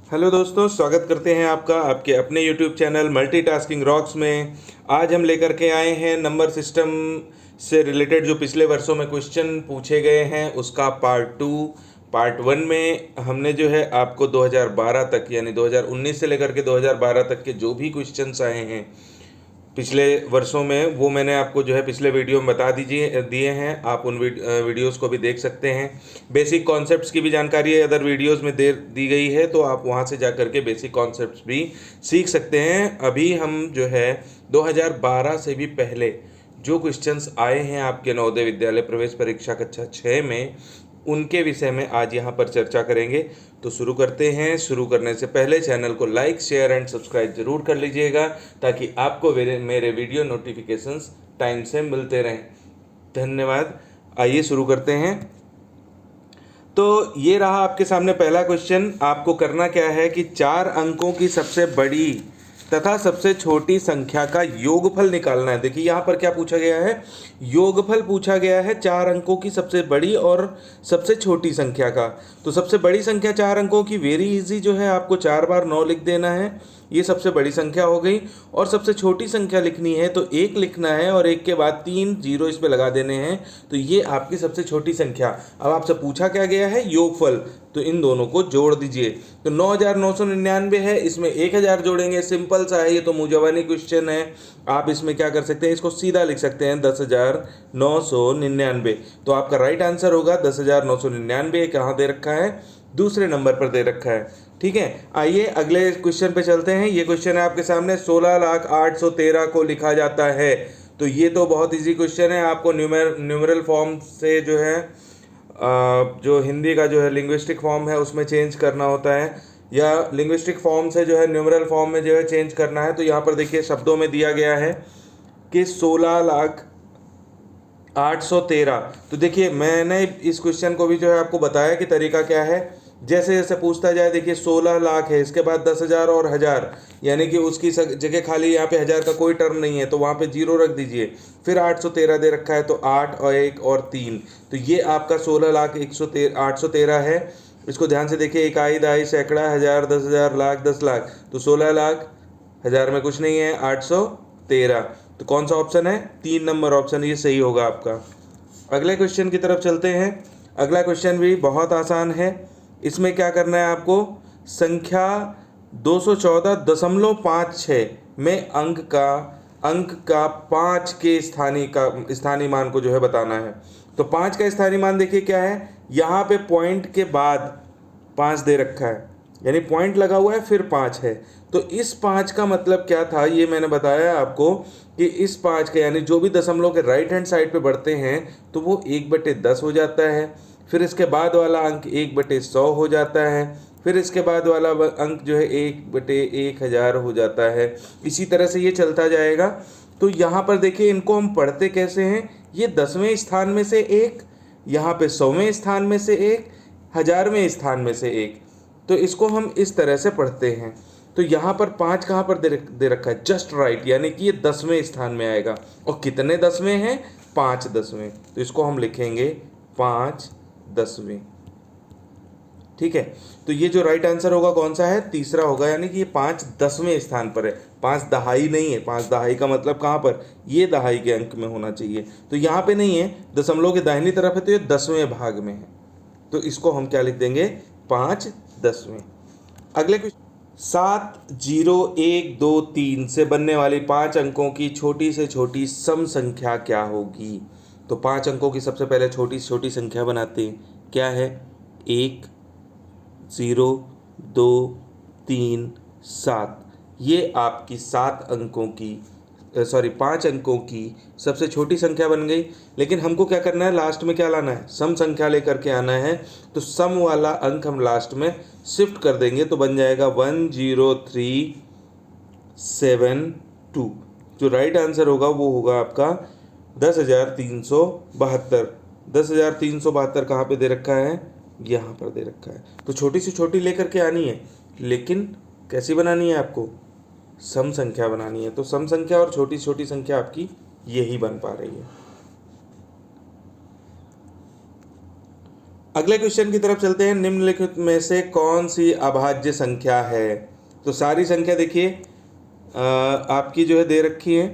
Hello दोस्तों, स्वागत करते हैं आपका आपके अपने यूट्यूब चैनल मल्टीटास्किंग रॉक्स में। आज हम लेकर के आए हैं नंबर सिस्टम से रिलेटेड जो पिछले वर्षों में क्वेश्चन पूछे गए हैं उसका पार्ट 2। पार्ट 1 में हमने जो है आपको 2012 तक यानी 2019 से लेकर के 2012 तक के जो भी क्वेश्चंस आए हैं पिछले वर्षों में वो मैंने आपको जो है पिछले वीडियो में बता दिए हैं। आप उन वीडियोस को भी देख सकते हैं। बेसिक कॉन्सेप्ट्स की भी जानकारी है अदर वीडियोस में दे दी गई है, तो आप वहां से जा करके बेसिक कॉन्सेप्ट्स भी सीख सकते हैं। अभी हम जो है 2012 से भी पहले जो क्वेश्चंस आए हैं आपके नवोदय विद्यालय प्रवेश परीक्षा कक्षा 6 में, उनके विषय में आज यहाँ पर चर्चा करेंगे। तो शुरू करते हैं। शुरू करने से पहले चैनल को लाइक, शेयर एंड सब्सक्राइब जरूर कर लीजिएगा ताकि आपको मेरे वीडियो नोटिफिकेशंस टाइम से मिलते रहें। धन्यवाद। आइए शुरू करते हैं। तो ये रहा आपके सामने पहला क्वेश्चन। आपको करना क्या है कि 4 अंकों की सबसे बड़ी तथा सबसे छोटी संख्या का योगफल निकालना है। देखिए यहाँ पर क्या पूछा गया है, योगफल पूछा गया है 4 अंकों की सबसे बड़ी और सबसे छोटी संख्या का। तो सबसे बड़ी संख्या 4 अंकों की वेरी इजी जो है, आपको 4 बार 9 लिख देना है, ये सबसे बड़ी संख्या हो गई। और सबसे छोटी संख्या लिखनी है तो 1 लिखना है और 1 के बाद 3 जीरो इस पे लगा देने हैं, तो ये आपकी सबसे छोटी संख्या। अब आपसे पूछा क्या गया है, योगफल, तो इन दोनों को जोड़ दीजिए। तो 9999 है, इसमें 1000 जोड़ेंगे। सिंपल सा है, ये तो मुंहजबानी क्वेश्चन है। आप इसमें क्या कर सकते हैं, इसको सीधा लिख सकते हैं 10,999। तो आपका राइट आंसर होगा 10,999। कहाँ दे रखा है, दूसरे नंबर पर दे रखा है। ठीक है, आइए अगले क्वेश्चन पे चलते हैं। ये क्वेश्चन है आपके सामने, 16,0813 को लिखा जाता है। तो ये तो बहुत इजी क्वेश्चन है। आपको न्यूमेरल फॉर्म से जो है जो हिंदी का जो है लिंग्विस्टिक फॉर्म है उसमें चेंज करना होता है, या लिंग्विस्टिक फॉर्म से जो है न्यूमेरल फॉर्म में जो है चेंज करना है। तो यहाँ पर देखिए शब्दों में दिया गया है कि 16,0813। तो देखिए मैंने इस क्वेश्चन को भी जो है आपको बताया कि तरीका क्या है। जैसे जैसे पूछता जाए, देखिए 16 लाख है, इसके बाद 10,000 और 1000, यानी कि उसकी जगह खाली यहाँ पे 1000 का कोई टर्म नहीं है तो वहाँ पे जीरो रख दीजिए। फिर 813 दे रखा है तो 8 और 1 और 3, तो ये आपका 16,813 है। इसको ध्यान से देखिए, इकाई, दहाई, सैकड़ा, 1000, 10,000, लाख, 10 लाख, तो 16 लाख, 1000 में कुछ नहीं है, 813। तो कौन सा ऑप्शन है, 3 नंबर ऑप्शन, ये सही होगा आपका। अगले क्वेश्चन की तरफ चलते हैं। अगला क्वेश्चन भी बहुत आसान है। इसमें क्या करना है आपको, संख्या 214.56 में अंक का 5 के स्थानीय मान को जो है बताना है। तो 5 का स्थानीय मान देखिए क्या है, यहाँ पे पॉइंट के बाद 5 दे रखा है, यानी पॉइंट लगा हुआ है फिर 5 है। तो इस 5 का मतलब क्या था, ये मैंने बताया आपको कि इस 5 के यानी जो भी दशमलव के राइट हैंड साइड पे बढ़ते हैं तो वो 1/10 हो जाता है। फिर इसके बाद वाला अंक 1/100 हो जाता है। फिर इसके बाद वाला अंक जो है 1/1000 हो जाता है। इसी तरह से ये चलता जाएगा। तो यहाँ पर देखिए इनको हम पढ़ते कैसे हैं, ये 10वें स्थान में से एक, यहाँ पे 100वें स्थान में से एक, 1000वें स्थान में से एक। तो इसको हम इस तरह से पढ़ते हैं। तो यहाँ पर 5 कहाँ पर दे रखा है, जस्ट राइट, यानी कि ये 10वें स्थान में आएगा। और कितने 10वें हैं, 5 10वें। तो इसको हम लिखेंगे 5 10वें। ठीक है, तो ये जो राइट आंसर होगा कौन सा है, तीसरा होगा, यानी कि ये 5 10वें स्थान पर है। 5 दहाई नहीं है, 5 दहाई का मतलब कहाँ पर, ये दहाई के अंक में होना चाहिए। तो यहाँ पे नहीं है, दशमलव के दाहिनी तरफ है, तो ये 10वें भाग में है। तो इसको हम क्या लिख देंगे, 5 10वें। अगले क्वेश्चन, 70123 से बनने वाली 5 अंकों की छोटी से छोटी सम संख्या क्या होगी। तो 5 अंकों की सबसे पहले छोटी से छोटी संख्या बनाते हैं, क्या है, 1 0 2 3 7। ये आपकी 5 अंकों की सबसे छोटी संख्या बन गई। लेकिन हमको क्या करना है, लास्ट में क्या लाना है, सम संख्या लेकर के आना है। तो सम वाला अंक हम लास्ट में शिफ्ट कर देंगे तो बन जाएगा 10372। जो राइट आंसर होगा वो होगा आपका 10,372। 10,372 कहाँ पे दे रखा है, यहाँ पर दे रखा है। तो छोटी से छोटी लेकर के आनी है, लेकिन कैसी बनानी है आपको, सम संख्या बनानी है। तो सम संख्या और छोटी छोटी संख्या आपकी यही बन पा रही है। अगले क्वेश्चन की तरफ चलते हैं। निम्नलिखित में से कौन सी अभाज्य संख्या है? तो सारी संख्या देखिए आपकी जो है दे रखी है।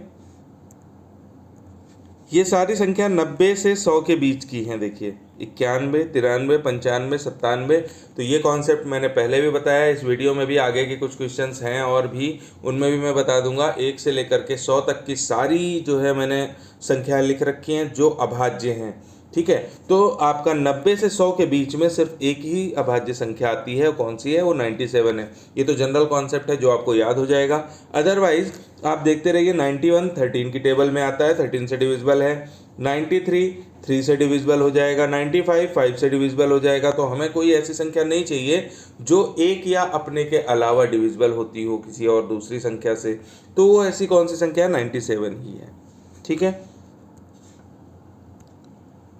ये सारी संख्या 90 से 100 के बीच की हैं। देखिए 91, 93, 95, 97। तो ये कॉन्सेप्ट मैंने पहले भी बताया, इस वीडियो में भी आगे के कुछ क्वेश्चंस हैं और भी, उनमें भी मैं बता दूंगा। 1 से लेकर के 100 तक की सारी जो है मैंने संख्याएं लिख रखी हैं जो अभाज्य हैं। ठीक है, तो आपका 90 से 100 के बीच में सिर्फ एक ही अभाज्य संख्या आती है, कौन सी है? वो 97 है। ये तो जनरल कॉन्सेप्ट है जो आपको याद हो जाएगा। अदरवाइज आप देखते रहिए। 91 13 की टेबल में आता है, 13 से डिविजिबल है। 93 3 से डिविजिबल हो जाएगा। 95 5 से डिविजिबल हो जाएगा। तो हमें कोई ऐसी संख्या नहीं चाहिए जो एक या अपने के अलावा डिविजिबल होती हो किसी और दूसरी संख्या से। तो वो ऐसी कौन सी संख्या है? 97 ही है। ठीक है,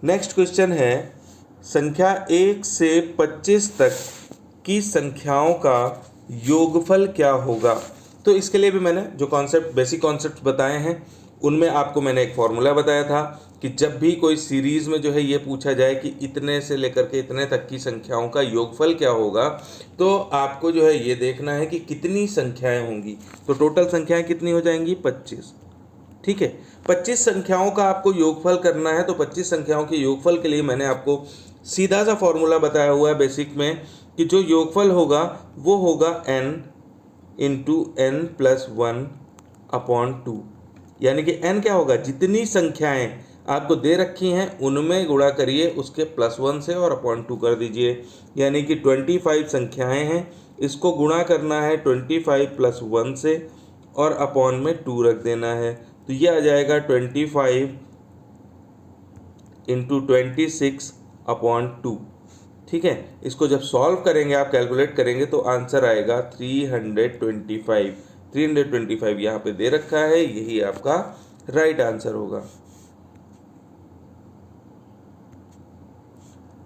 नेक्स्ट क्वेश्चन है, संख्या 1 से 25 तक की संख्याओं का योगफल क्या होगा? तो इसके लिए भी मैंने जो कॉन्सेप्ट, बेसिक कॉन्सेप्ट बताए हैं, उनमें आपको मैंने एक फॉर्मूला बताया था कि जब भी कोई सीरीज़ में जो है ये पूछा जाए कि इतने से लेकर के इतने तक की संख्याओं का योगफल क्या होगा, तो आपको जो है ये देखना है कि कितनी संख्याएं होंगी। तो टोटल संख्याएं कितनी हो जाएंगी? 25। ठीक है, 25 संख्याओं का आपको योगफल करना है। तो 25 संख्याओं के योगफल के लिए मैंने आपको सीधा सा फॉर्मूला बताया हुआ है बेसिक में कि जो योगफल होगा वो होगा n into n plus 1 upon 2। यानी कि n क्या होगा? जितनी संख्याएं आपको दे रखी हैं उनमें गुणा करिए उसके प्लस 1 से और अपॉन 2 कर दीजिए। यानी कि 25 संख्याएं हैं, इसको गुणा करना है 25 प्लस 1 से और अपॉन में 2 रख देना है। तो ये आ जाएगा 25 इंटू 26 अपॉन 2। ठीक है, इसको जब सॉल्व करेंगे, आप कैलकुलेट करेंगे, तो आंसर आएगा 325। 325 यहाँ पे दे रखा है, यही आपका राइट आंसर होगा।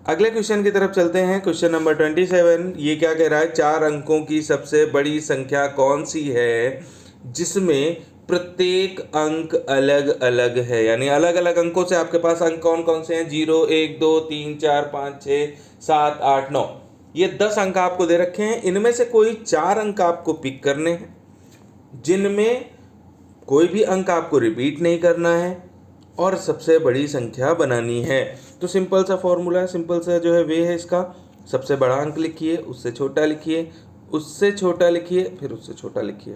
अगले क्वेश्चन की तरफ चलते हैं। Question number 27। ये क्या कह रहा है? 4 अंकों की सबसे बड़ी संख्या कौन सी है जिसमें प्रत्येक अंक अलग अलग है? यानी अलग अलग अंकों से आपके पास अंक कौन कौन से हैं? 0 1 2 3 4 5 6 7 8 9। ये 10 अंक आपको दे रखे हैं। इनमें से कोई 4 अंक आपको पिक करने हैं जिनमें कोई भी अंक आपको रिपीट नहीं करना है और सबसे बड़ी संख्या बनानी है। तो सिंपल सा फॉर्मूला है, सिंपल सा जो है वे है इसका। सबसे बड़ा अंक लिखिए, उससे छोटा लिखिए, उससे छोटा लिखिए, फिर उससे छोटा लिखिए।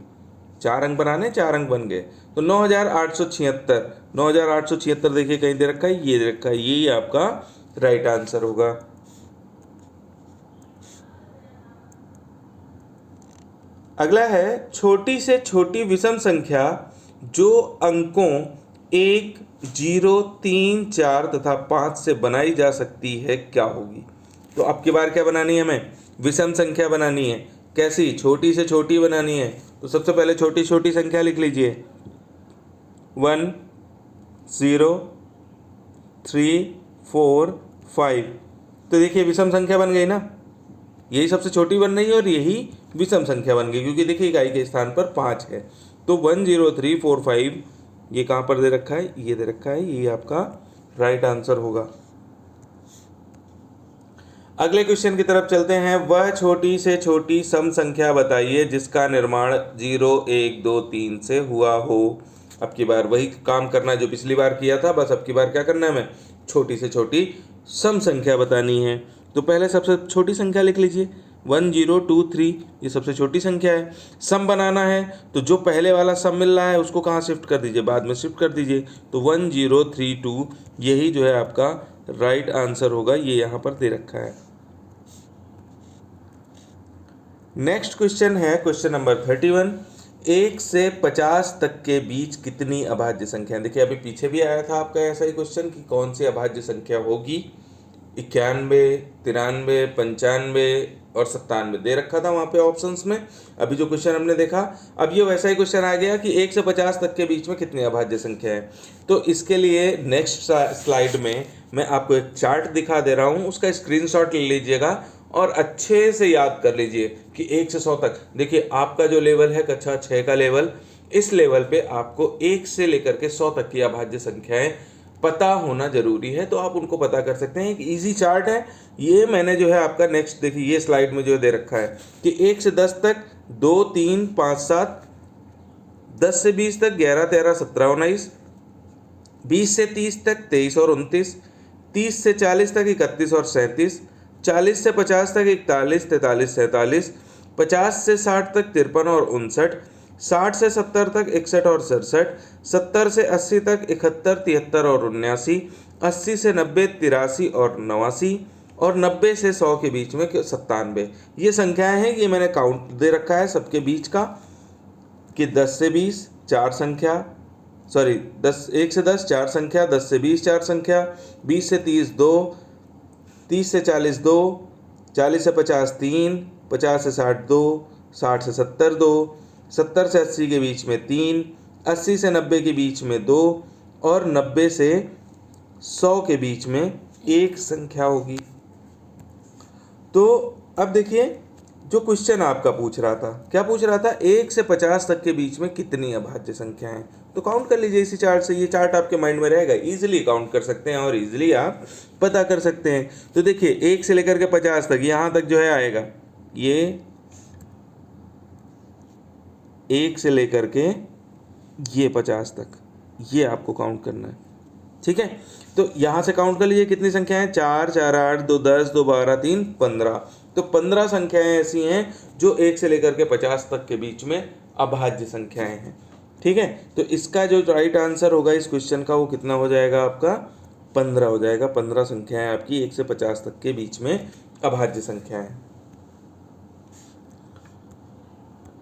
4 अंक बनाने, 4 अंक बन गए। तो 9876। 9876 देखिए कहीं दे रखा है, ये दे रखा है, यही आपका राइट आंसर होगा। अगला है, छोटी से छोटी विषम संख्या जो अंकों 1 0 3 4 तथा 5 से बनाई जा सकती है क्या होगी? तो अब की बार क्या बनानी है? हमें विषम संख्या बनानी है। कैसी? छोटी से छोटी बनानी है। तो सबसे पहले छोटी छोटी संख्या लिख लीजिए। 1 0 3 4 5। तो देखिए विषम संख्या बन गई ना, यही सबसे छोटी बन रही है और यही विषम संख्या बन गई, क्योंकि देखिए इकाई के स्थान पर 5 है। तो 1 0 3 4 5 ये कहाँ पर दे रखा है? ये दे रखा है, ये आपका राइट आंसर होगा। अगले क्वेश्चन की तरफ चलते हैं। वह छोटी से छोटी सम संख्या बताइए जिसका निर्माण 0 1 2 3 से हुआ हो। अब की बार वही काम करना है जो पिछली बार किया था, बस अब की बार क्या करना है? हमें छोटी से छोटी सम संख्या बतानी है। तो पहले सबसे छोटी संख्या लिख लीजिए, 1 0 2 3, ये सबसे छोटी संख्या है। सम बनाना है तो जो पहले वाला सम मिल रहा है उसको कहाँ शिफ्ट कर दीजिए? बाद में शिफ्ट कर दीजिए। तो 1 0 3 2 यही जो है आपका राइट आंसर होगा, ये यहाँ पर दे रखा है। नेक्स्ट क्वेश्चन है क्वेश्चन नंबर 31। 1 से 50 तक के बीच कितनी अभाज्य संख्या? देखिए अभी पीछे भी आया था आपका ऐसा ही क्वेश्चन कि कौन सी अभाज्य संख्या होगी। 91 93 95 और 97 दे रखा था वहाँ पे ऑप्शंस में। अभी जो क्वेश्चन हमने देखा, अब ये वैसा ही क्वेश्चन आ गया कि 1 से 50 तक के बीच में कितनी अभाज्य संख्या है। तो इसके लिए नेक्स्ट स्लाइड में मैं आपको एक चार्ट दिखा दे रहा हूँ, उसका स्क्रीनशॉट ले लीजिएगा और अच्छे से याद कर लीजिए कि 1 से 100 तक। देखिए आपका जो लेवल है कक्षा 6 का लेवल, इस लेवल पे आपको 1 से लेकर के 100 तक की अभाज्य संख्याएं पता होना जरूरी है, तो आप उनको पता कर सकते हैं। एक इजी चार्ट है ये, मैंने जो है आपका नेक्स्ट देखिए ये स्लाइड में जो दे रखा है कि 1 से 10 तक 2 3 5 7, 10 से 20 तक 11 13 17 19, 20 से 30 तक 23 और 29, 30 से 40 तक 31 और 37, 40 से 50 तक 41 43 47, 50 से 60 तक 53 और 59, 60 से 70 तक 61 और 67, 70 से 80 तक 71 73 और 79, 80 से 90 83 और 89, और 90 से 100 के बीच में 97। ये संख्याएं हैं, ये मैंने काउंट दे रखा है सबके बीच का कि 10 से 20 चार संख्या, सॉरी 1 से 10 चार संख्या, 10 से 20 चार संख्या, 20 से 30 2, 30 से 40 2, 40 से 50 3, 50 से 60 2, 60 से 70 2, 70 से 80 के बीच में 3, 80 से 90 के बीच में 2, और 90 से 100 के बीच में एक संख्या होगी। तो अब देखिए जो क्वेश्चन आपका पूछ रहा था, क्या पूछ रहा था, 1 से 50 तक के बीच में कितनी अभाज्य संख्याएं हैं। तो काउंट कर लीजिए इसी चार्ट से, ये चार्ट आपके माइंड में रहेगा, इजीली काउंट कर सकते हैं और इजीली आप पता कर सकते हैं। तो देखिए 1 से लेकर के 50 तक, यहाँ तक जो है आएगा, ये 1 से लेकर के ये 50 तक, ये आपको काउंट करना है, ठीक है। तो यहाँ से काउंट कर लीजिए कितनी संख्याएं हैं, 4 4 8 2 10 2 12 3 15। तो 15 संख्याएं ऐसी हैं जो 1 से लेकर के 50 तक के बीच में अभाज्य संख्याएं हैं, ठीक है। तो इसका जो राइट आंसर होगा इस क्वेश्चन का वो कितना हो जाएगा आपका, 15 हो जाएगा। 15 संख्याएं आपकी 1 से 50 तक के बीच में अभाज्य संख्याएं।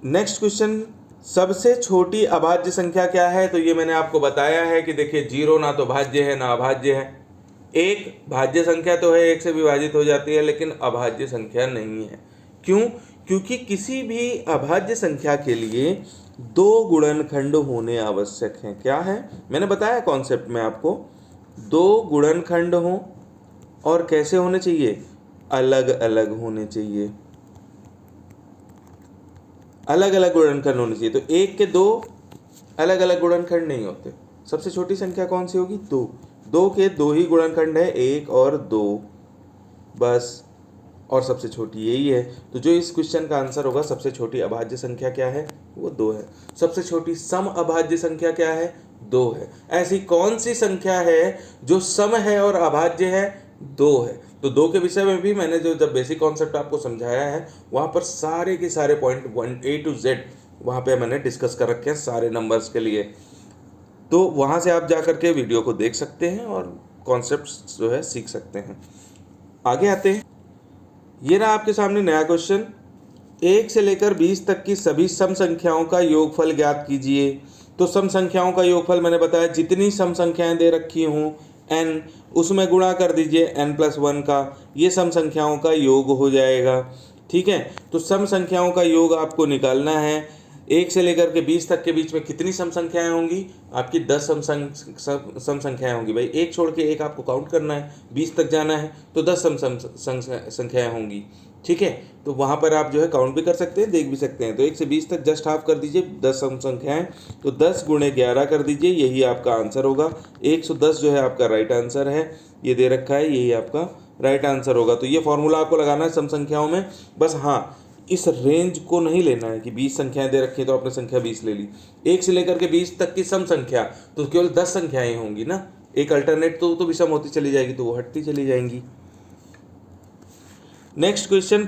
नेक्स्ट क्वेश्चन, सबसे छोटी अभाज्य संख्या क्या है। तो ये मैंने आपको बताया है कि देखिए 0 ना तो भाज्य है ना अभाज्य है। एक भाज्य संख्या तो है, 1 से विभाजित हो जाती है, लेकिन अभाज्य संख्या नहीं है। क्यों? क्योंकि किसी भी अभाज्य संख्या के लिए 2 गुणनखंड होने आवश्यक हैं। क्या है, मैंने बताया कॉन्सेप्ट में आपको, 2 गुणनखंड हों, और कैसे होने चाहिए, अलग अलग होने चाहिए, अलग अलग गुणनखंड होने चाहिए। तो 1 के 2 अलग अलग गुणनखंड नहीं होते। सबसे छोटी संख्या कौन सी होगी, 2। 2 के 2 ही गुणनखंड है, 1 और 2 बस, और सबसे छोटी यही है। तो जो इस क्वेश्चन का आंसर होगा, सबसे छोटी अभाज्य संख्या क्या है, वो 2 है। सबसे छोटी सम अभाज्य संख्या क्या है, 2 है। ऐसी कौन सी संख्या है जो सम है और अभाज्य है, 2 है। तो 2 के विषय में भी मैंने जो जब बेसिक कॉन्सेप्ट आपको समझाया है, वहाँ पर सारे के सारे पॉइंट 1 A to Z वहाँ पे मैंने डिस्कस कर रखे हैं सारे नंबर्स के लिए। तो वहाँ से आप जा करके वीडियो को देख सकते हैं और कॉन्सेप्ट जो है सीख सकते हैं। आगे आते हैं, ये रहा आपके सामने नया क्वेश्चन, 1 से लेकर 20 तक की सभी सम संख्याओं का योगफल ज्ञात कीजिए। तो सम संख्याओं का योगफल मैंने बताया, जितनी सम संख्याएं दे रखी हों n, उसमें गुणा कर दीजिए n+1 का, ये सम संख्याओं का योग हो जाएगा, ठीक है। तो सम संख्याओं का योग आपको निकालना है। 1 से लेकर के 20 तक के बीच में कितनी सम संख्याएं होंगी, आपकी 10 सम संख्याएं होंगी। भाई 1 छोड़ के 1 आपको काउंट करना है, 20 तक जाना है, तो 10 सम संख्याएं होंगी, ठीक है। तो वहाँ पर आप जो है काउंट भी कर सकते हैं, देख भी सकते हैं। तो 1 से 20 तक जस्ट हाफ कर दीजिए, 10 सम संख्याएं, तो 10 × 11 कर दीजिए, यही आपका आंसर होगा। 110 जो है आपका राइट आंसर है, ये दे रखा है, यही आपका राइट आंसर होगा। तो ये फॉर्मूला आपको लगाना है सम संख्याओं में, बस हाँ इस रेंज को नहीं लेना है कि 20 संख्याएं दे रखी है तो आपने संख्या 20 ले ली। 1 से लेकर के 20 तक की सम संख्या तो केवल 10 संख्याएं होंगी ना, एक अल्टरनेट तो विषम होती चली जाएगी, तो वो हटती चली जाएंगी। नेक्स्ट क्वेश्चन,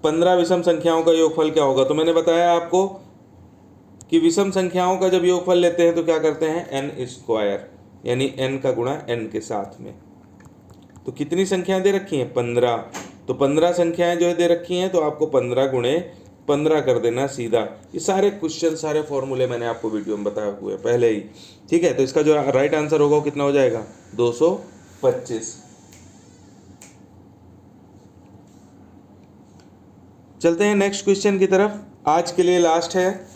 15 विषम संख्याओं का योगफल क्या होगा। तो मैंने बताया आपको कि विषम संख्याओं का जब योगफल लेते हैं तो क्या करते हैं, n², यानी n का गुणा n के साथ में। तो कितनी संख्याएं दे रखी हैं, 15। तो 15 संख्याएं जो है दे रखी हैं, तो आपको 15 × 15 कर देना सीधा। ये सारे क्वेश्चन, सारे फॉर्मूले मैंने आपको वीडियो में बताए हुए पहले ही, ठीक है। तो इसका जो राइट आंसर होगा वो कितना हो जाएगा, 225। चलते हैं नेक्स्ट क्वेश्चन की तरफ, आज के लिए लास्ट है।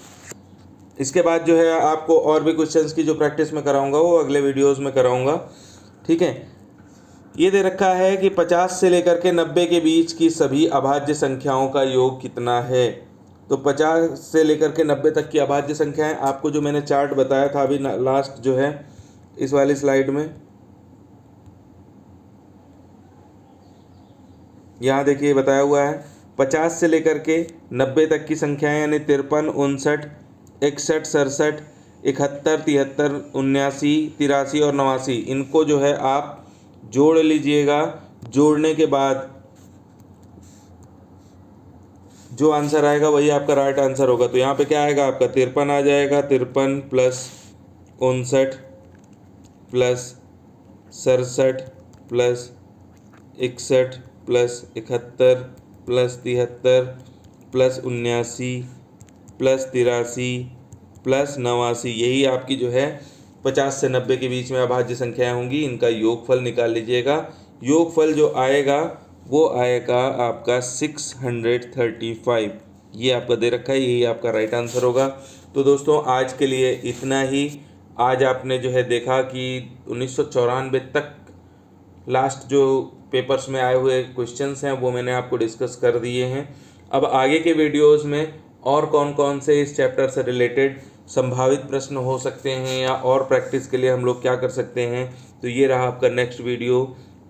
इसके बाद जो है आपको और भी क्वेश्चंस की जो प्रैक्टिस में कराऊंगा वो अगले वीडियोस में कराऊंगा, ठीक है। ये दे रखा है कि 50 से लेकर के 90 के बीच की सभी अभाज्य संख्याओं का योग कितना है। तो 50 से लेकर के 90 तक की अभाज्य संख्याएं, आपको जो मैंने चार्ट बताया था अभी लास्ट जो है इस वाली स्लाइड में। यहाँ देखिए बताया हुआ है 50 से लेकर के 90 तक की संख्याएं, यानी 53, 59, 61, 67, 71, 73, 79, 83 और 89, इनको जो है आप जोड़ लीजिएगा। जोड़ने के बाद जो आंसर आएगा वही आपका राइट आंसर होगा। तो यहाँ पे क्या आएगा आपका 53 आ जाएगा, 53 plus 59 plus 67 plus 61 plus 71 plus 73 plus 79 plus 83 plus 89, यही आपकी जो है 50 से 90 के बीच में अभाज्य संख्याएं होंगी। इनका योगफल निकाल लीजिएगा। योगफल जो आएगा वो आएगा आपका 635। ये आपका दे रखा है, यही आपका राइट आंसर होगा। तो दोस्तों आज के लिए इतना ही। आज आपने जो है देखा कि 1994 तक लास्ट जो पेपर्स में आए हुए क्वेश्चंस हैं वो मैंने आपको डिस्कस कर दिए हैं। अब आगे के वीडियोस में और कौन कौन से इस चैप्टर से रिलेटेड संभावित प्रश्न हो सकते हैं या और प्रैक्टिस के लिए हम लोग क्या कर सकते हैं, तो ये रहा आपका नेक्स्ट वीडियो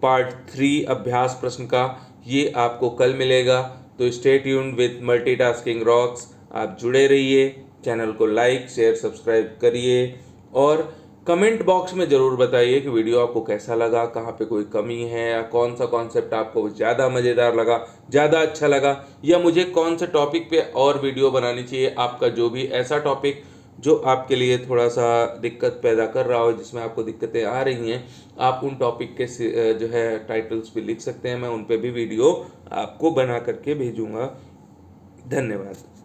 पार्ट 3 अभ्यास प्रश्न का। ये आपको कल मिलेगा। तो stay tuned with multitasking rocks. आप जुड़े रहिए, चैनल को लाइक शेयर सब्सक्राइब करिए और कमेंट बॉक्स में ज़रूर बताइए कि वीडियो आपको कैसा लगा, कहाँ पे कोई कमी है या कौन सा कॉन्सेप्ट आपको ज़्यादा मज़ेदार लगा, ज़्यादा अच्छा लगा, या मुझे कौन से टॉपिक पे और वीडियो बनानी चाहिए। आपका जो भी ऐसा टॉपिक जो आपके लिए थोड़ा सा दिक्कत पैदा कर रहा हो, जिसमें आपको दिक्कतें आ रही हैं, आप उन टॉपिक के जो है टाइटल्स भी लिख सकते हैं। मैं उन पे भी वीडियो आपको बना करके भेजूँगा। धन्यवाद।